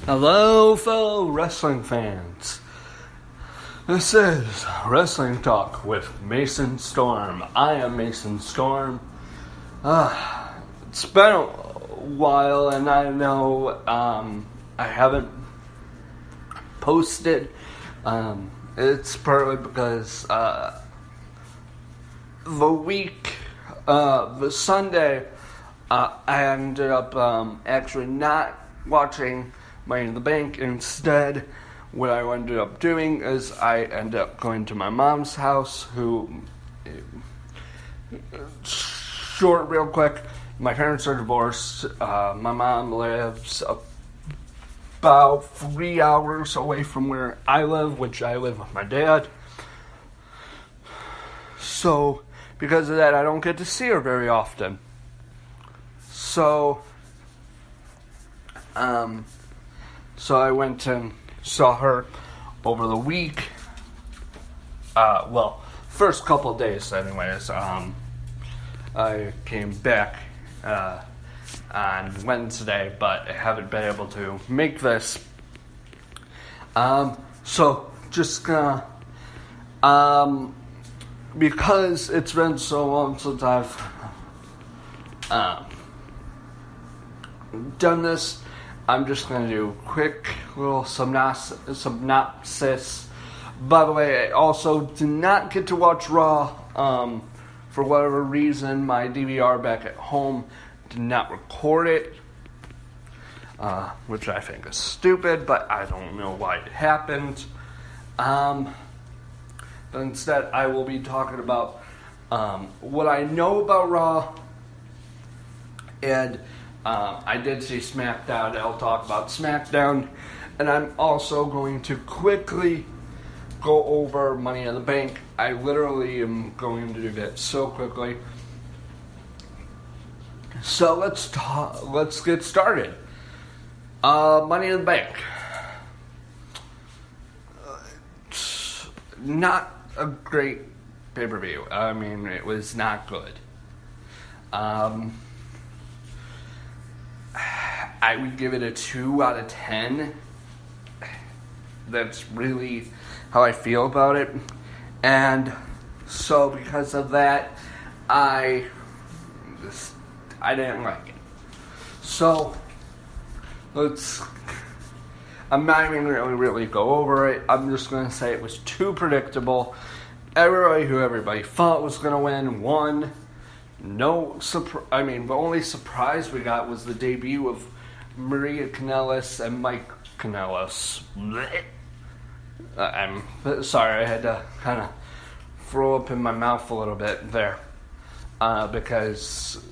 Hello, fellow wrestling fans. This is Wrestling Talk with Mason Storm. I am Mason Storm. It's been a while, and I know I haven't posted. It's partly because the Sunday, I ended up actually not watching Money in the Bank. Instead, what I ended up doing is I ended up going to my mom's house, real quick, my parents are divorced. My mom lives about 3 hours away from where I live, which I live with my dad. So, because of that, I don't get to see her very often. So I went and saw her over the week. First couple of days anyways. I came back on Wednesday, but I haven't been able to make this. So just gonna, because it's been so long since I've done this, I'm just going to do a quick little synopsis. By the way, I also did not get to watch Raw. For whatever reason, my DVR back at home did not record it, which I think is stupid, but I don't know why it happened. But instead, I will be talking about what I know about Raw, and I did see SmackDown. I'll talk about SmackDown. And I'm also going to quickly go over Money in the Bank. I literally am going to do that so quickly. So let's get started. Money in the Bank. Not a great pay-per-view. I mean, it was not good. I would give it a 2 out of 10. That's really how I feel about it. And so because of that, I didn't like it. So I'm not even really go over it. I'm just going to say it was too predictable. Everybody thought was going to won. The only surprise we got was the debut of Maria Kanellis and Mike Kanellis. I'm sorry, I had to kind of throw up in my mouth a little bit there, because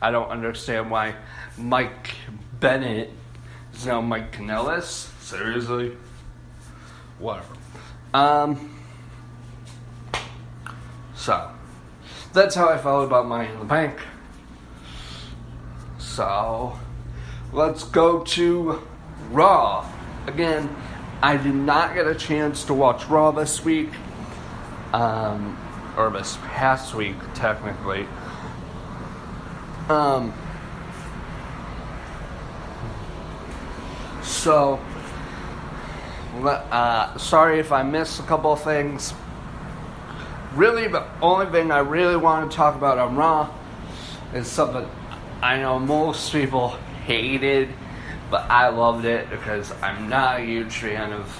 I don't understand why Mike Bennett is now Mike Kanellis. Seriously? Whatever. So that's how I felt about Money in the Bank. So, let's go to Raw. Again, I did not get a chance to watch Raw this week, or this past week, technically. So, sorry if I missed a couple of things. Really, the only thing I really want to talk about on Raw is something I know most people hated, but I loved it because I'm not a huge fan of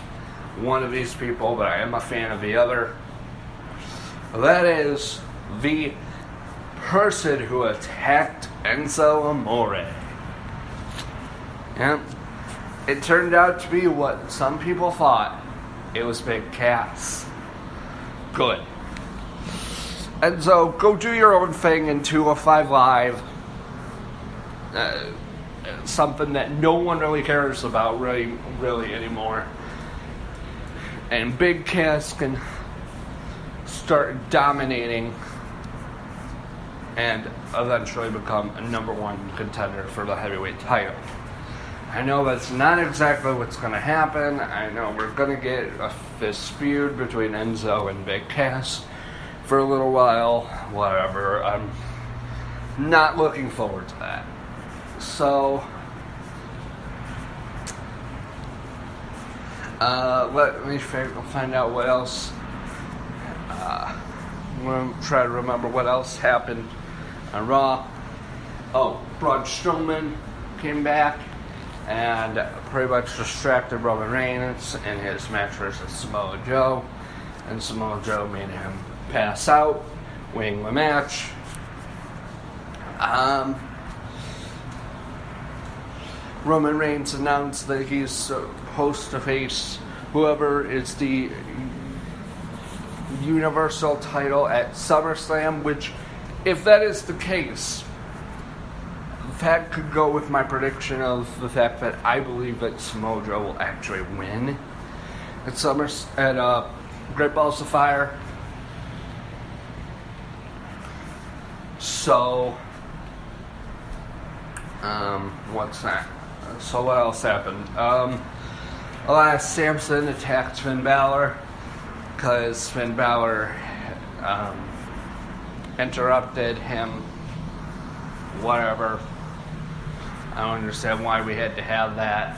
one of these people, but I am a fan of the other. That is the person who attacked Enzo Amore. And it turned out to be what some people thought. It was Big Cass. Good. Enzo, go do your own thing in 205 Live. Something that no one really cares about really anymore. And Big Cass can start dominating and eventually become a number one contender for the heavyweight title. I know that's not exactly what's going to happen. I know we're going to get this feud between Enzo and Big Cass for a little while. Whatever. I'm not looking forward to that. So, Let me find out what else. I'm going to try to remember what else happened on Raw. Oh, Braun Strowman came back and pretty much distracted Roman Reigns in his match versus Samoa Joe. And Samoa Joe made him pass out, winning the match. Roman Reigns announced that he's supposed to face whoever is the Universal title at SummerSlam, which, if that is the case, that could go with my prediction of the fact that I believe that Samoa Joe will actually win at Great Balls of Fire. So, what's that? So what else happened? Elias Samson attacked Finn Balor because Finn Balor interrupted him. Whatever. I don't understand why we had to have that.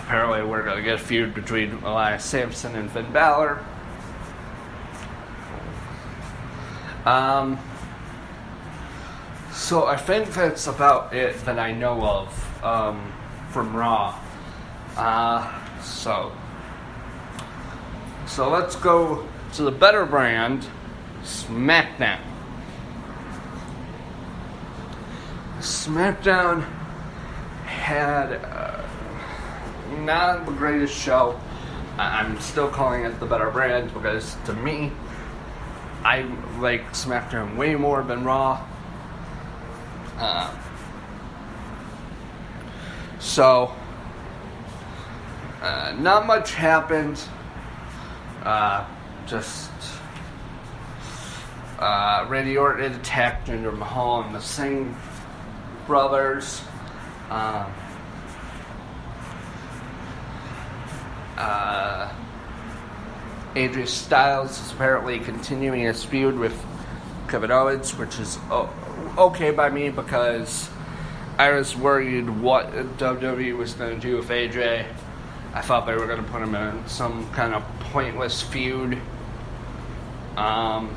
Apparently we're going to get a feud between Elias Samson and Finn Balor. So I think that's about it that I know of from Raw. So let's go to the better brand, SmackDown. SmackDown had not the greatest show. I'm still calling it the better brand because to me, I like SmackDown way more than Raw. Not much happened. Randy Orton attacked Jinder Mahal and the Singh brothers. AJ Styles is apparently continuing his feud with Kevin Owens, which is okay by me because I was worried what WWE was going to do with AJ. I thought they were going to put him in some kind of pointless feud. Baron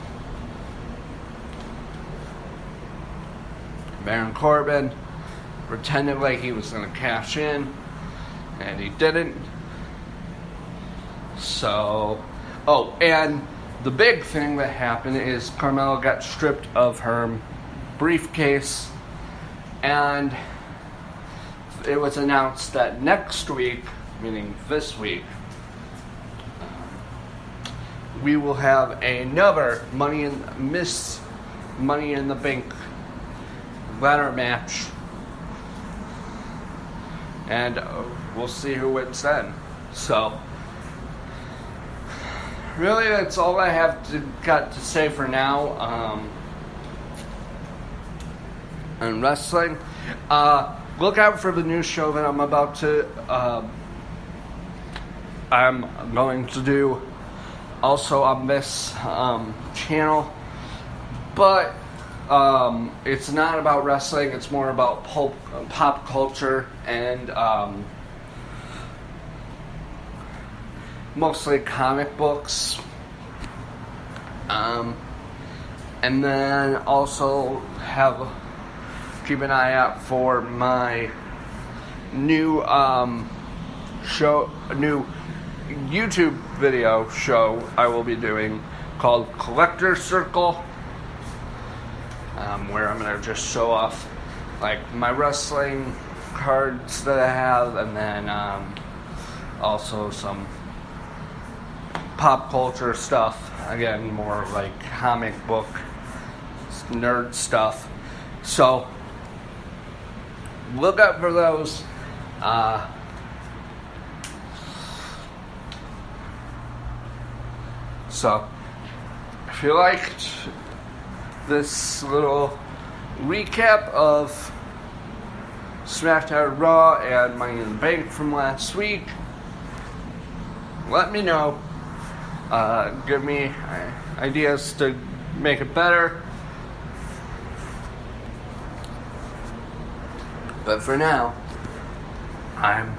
Corbin pretended like he was going to cash in, and he didn't. And the big thing that happened is Carmella got stripped of her briefcase, and it was announced that next week, meaning this week, we will have another Money in the Bank ladder match, and we'll see who wins then. So, really, that's all I got to say for now on wrestling. Look out for the new show that I'm going to do also on this channel, but it's not about wrestling. It's more about pop culture and mostly comic books. And then also keep an eye out for my new new YouTube video show I will be doing called Collector Circle, where I'm going to just show off like my wrestling cards that I have, and then also some pop culture stuff, again more like comic book nerd stuff. So look out for those. So if you liked this little recap of SmackDown, Raw, and Money in the Bank from last week, let me know. Give me ideas to make it better. But for now, I'm